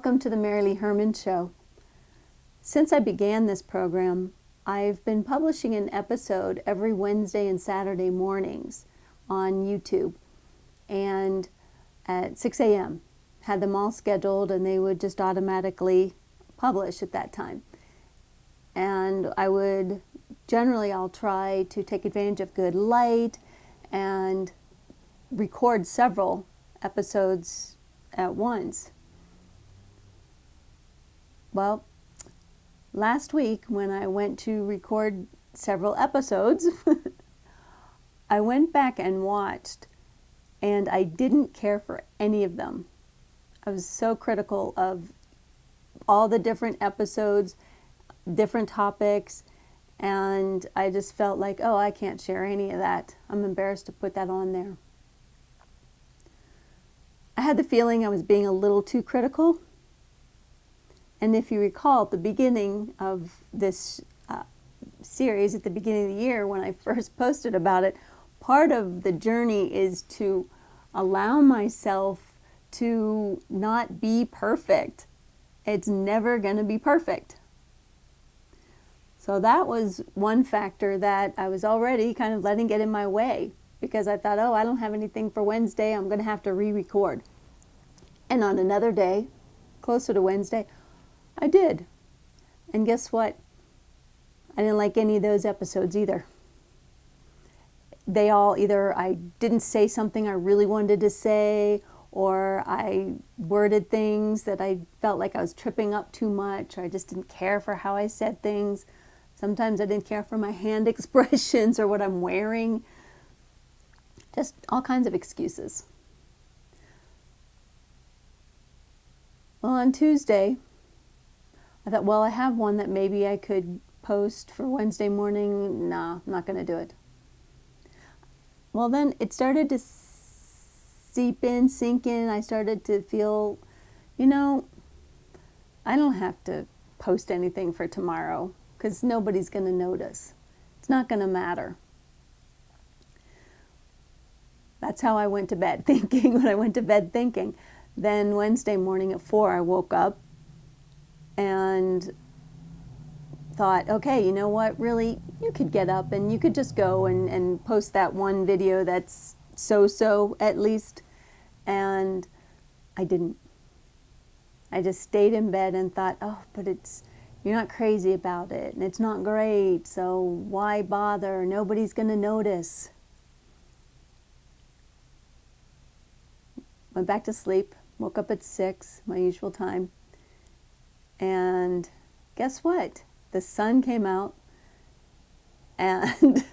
Welcome to the MaryLee Herrmann Show. Since I began this program, I've been publishing an episode every Wednesday and Saturday mornings on YouTube, and at 6 a.m. Had them all scheduled, and they would just automatically publish at that time. And I'll try to take advantage of good light and record several episodes at once. Well, last week when I went to record several episodes, I went back and watched, and I didn't care for any of them. I was so critical of all the different episodes, different topics, and I just felt like, oh, I can't share any of that. I'm embarrassed to put that on there. I had the feeling I was being a little too critical. And if you recall, at the beginning of this series, at the beginning of the year, when I first posted about it, part of the journey is to allow myself to not be perfect. It's never going to be perfect. So that was one factor that I was already kind of letting get in my way, because I thought, oh, I don't have anything for Wednesday. I'm going to have to re-record. And on another day, closer to Wednesday, I did. And guess what? I didn't like any of those episodes either. They all either I didn't say something I really wanted to say, or I worded things that I felt like I was tripping up too much, or I just didn't care for how I said things. Sometimes I didn't care for my hand expressions or what I'm wearing. Just all kinds of excuses. Well, on Tuesday, I thought, well, I have one that maybe I could post for Wednesday morning. Nah, I'm not going to do it. Well, then it started to sink in. I started to feel, I don't have to post anything for tomorrow because nobody's going to notice. It's not going to matter. That's how I went to bed thinking. Then Wednesday morning at 4, I woke up and thought, okay, you know what, really, you could get up and you could just go and post that one video that's so at least. And I didn't. I just stayed in bed and thought, oh, but you're not crazy about it, and it's not great, so why bother? Nobody's going to notice. Went back to sleep, woke up at 6, my usual time. And guess what? The sun came out, and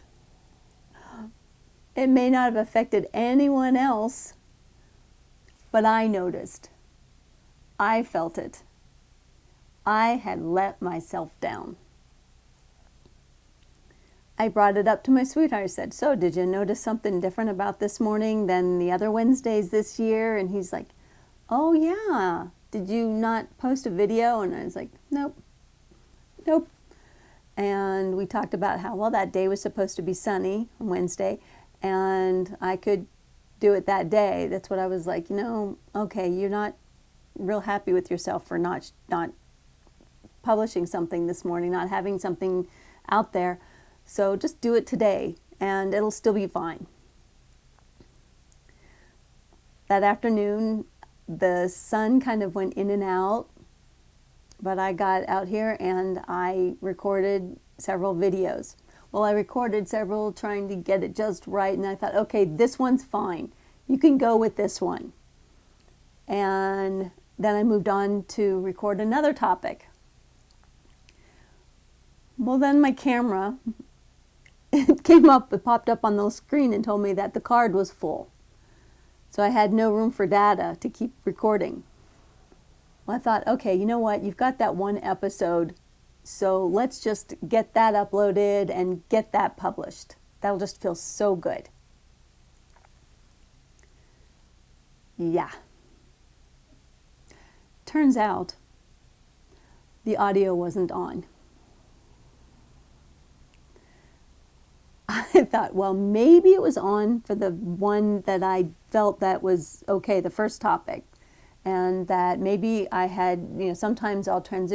it may not have affected anyone else, but I noticed. I felt it. I had let myself down. I brought it up to my sweetheart. I said, so did you notice something different about this morning than the other Wednesdays this year? And he's like, oh yeah. Did you not post a video? And I was like, nope. And we talked about how, well, that day was supposed to be sunny on Wednesday, and I could do it that day. That's what I was like, okay, you're not real happy with yourself for not publishing something this morning, not having something out there. So just do it today, and it'll still be fine. That afternoon, the sun kind of went in and out, but I got out here and I recorded several videos. Well, I recorded several trying to get it just right, and I thought, okay, this one's fine. You can go with this one. And then I moved on to record another topic. Well, then my camera, it popped up on the screen and told me that the card was full. So I had no room for data to keep recording. Well, I thought, okay, you know what? You've got that one episode, so let's just get that uploaded and get that published. That'll just feel so good. Yeah. Turns out the audio wasn't on. I thought, well, maybe it was on for the one that I felt that was okay, the first topic. and that maybe I had, sometimes I'll change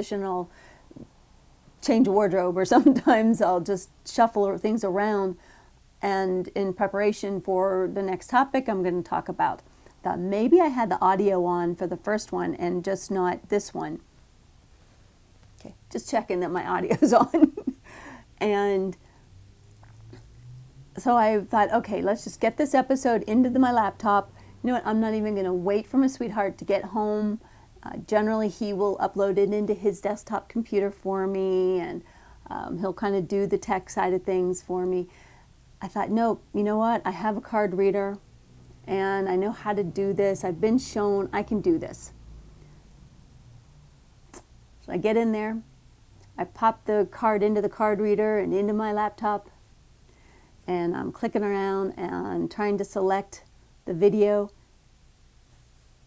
a wardrobe, or sometimes I'll just shuffle things around, and in preparation for the next topic I'm going to talk about. Thought maybe I had the audio on for the first one and just not this one. Okay, just checking that my audio is on. And so I thought, okay, let's just get this episode into my laptop. You know what, I'm not even going to wait for my sweetheart to get home. Generally, he will upload it into his desktop computer for me, and he'll kind of do the tech side of things for me. I thought, no, you know what, I have a card reader, and I know how to do this. I've been shown I can do this. So I get in there, I pop the card into the card reader and into my laptop, and I'm clicking around and trying to select the video,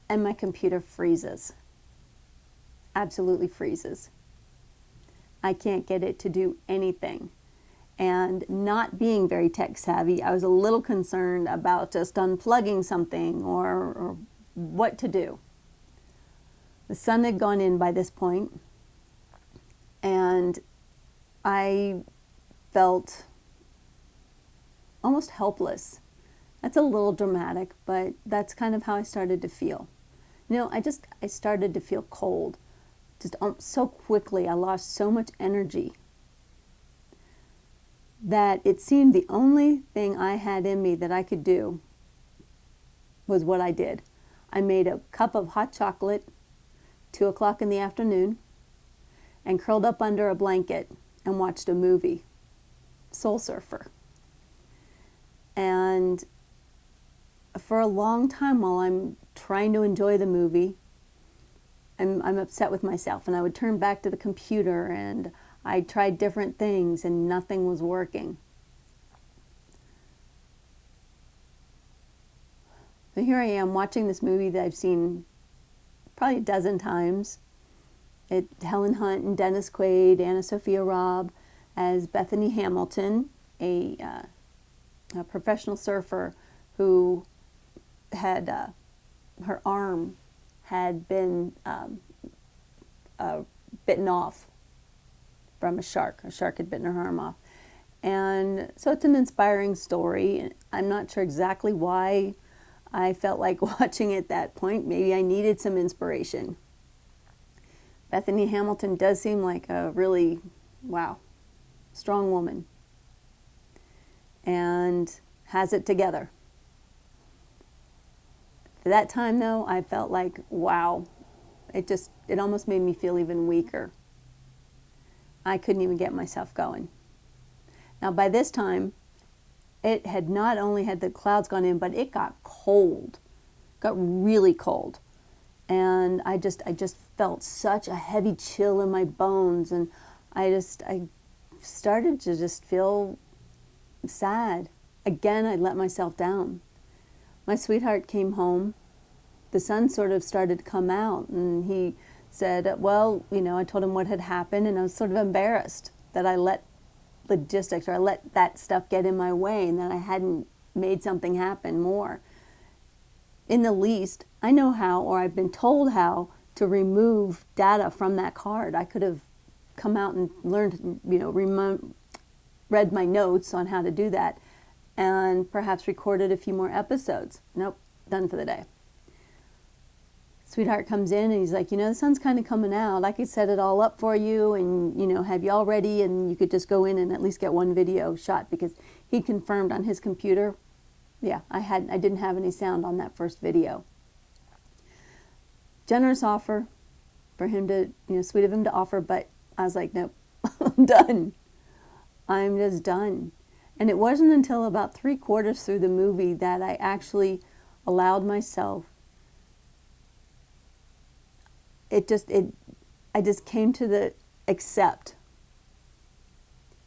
and my computer freezes. Absolutely freezes. I can't get it to do anything. And not being very tech savvy, I was a little concerned about just unplugging something or what to do. The sun had gone in by this point, and I felt almost helpless. That's a little dramatic, but that's kind of how I started to feel. I started to feel cold. Just so quickly, I lost so much energy that it seemed the only thing I had in me that I could do was what I did. I made a cup of hot chocolate, 2 o'clock in the afternoon, and curled up under a blanket and watched a movie, Soul Surfer. And for a long time, while I'm trying to enjoy the movie, I'm upset with myself, and I would turn back to the computer, and I tried different things, and nothing was working. So here I am watching this movie that I've seen probably a dozen times. Helen Hunt and Dennis Quaid, Anna Sophia Robb as Bethany Hamilton, a professional surfer who had her arm had been bitten off from a shark. A shark had bitten her arm off. And so it's an inspiring story. I'm not sure exactly why I felt like watching it at that point. Maybe I needed some inspiration. Bethany Hamilton does seem like a really, strong woman. And has it together. At that time, though, I felt like, wow, it almost made me feel even weaker. I couldn't even get myself going. Now, by this time, it had not only had the clouds gone in, but it got cold, got really cold. And I just felt such a heavy chill in my bones, and I started to just feel sad. Again, I let myself down. My sweetheart came home. The sun sort of started to come out, and he said, well, I told him what had happened, and I was sort of embarrassed that I let that stuff get in my way, and that I hadn't made something happen more. In the least, I know how, or I've been told how, to remove data from that card. I could have come out and learned, read my notes on how to do that, and perhaps recorded a few more episodes. Nope, done for the day. Sweetheart comes in and he's like, the sun's kind of coming out. I could set it all up for you and, have you all ready, and you could just go in and at least get one video shot, because he confirmed on his computer, I didn't have any sound on that first video. Generous offer for him to, sweet of him to offer, but I was like, nope, I'm done. I'm just done. And it wasn't until about 3/4 through the movie that I actually allowed myself. I just came to the accept.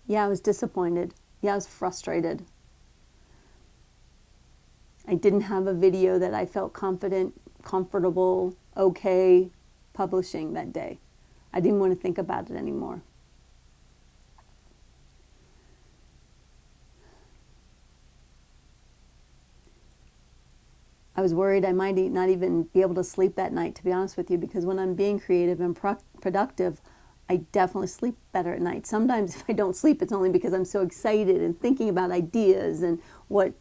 Yeah, I was disappointed. Yeah, I was frustrated. I didn't have a video that I felt confident, comfortable, okay publishing that day. I didn't want to think about it anymore. I I was worried I might not even be able to sleep that night, to be honest with you, because when I'm being creative and productive, I definitely sleep better at night. Sometimes if I don't sleep, it's only because I'm so excited and thinking about ideas and what,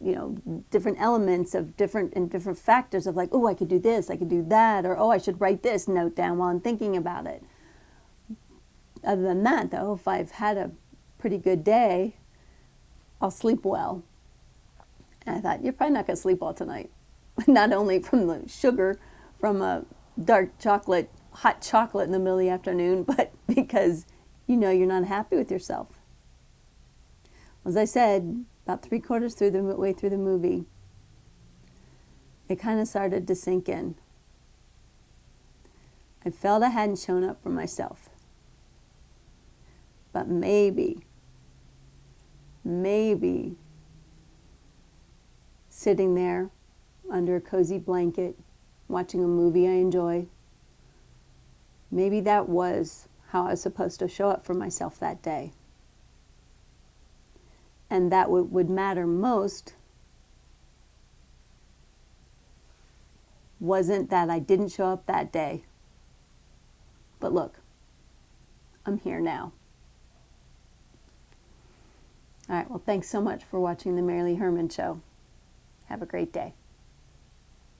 different elements of different factors of like, oh, I could do this, I could do that, or oh, I should write this note down while I'm thinking about it. Other than that, though, if I've had a pretty good day, I'll sleep well. And I thought, you're probably not going to sleep well tonight. Not only from the sugar from a dark chocolate, hot chocolate in the middle of the afternoon, but because you're not happy with yourself. As I said, about 3/4 through the way through the movie, it kind of started to sink in. I felt I hadn't shown up for myself. But maybe sitting there under a cozy blanket, watching a movie I enjoy, maybe that was how I was supposed to show up for myself that day. And that would matter most wasn't that I didn't show up that day. But look, I'm here now. All right, well, thanks so much for watching the MaryLee Herrmann Show. Have a great day.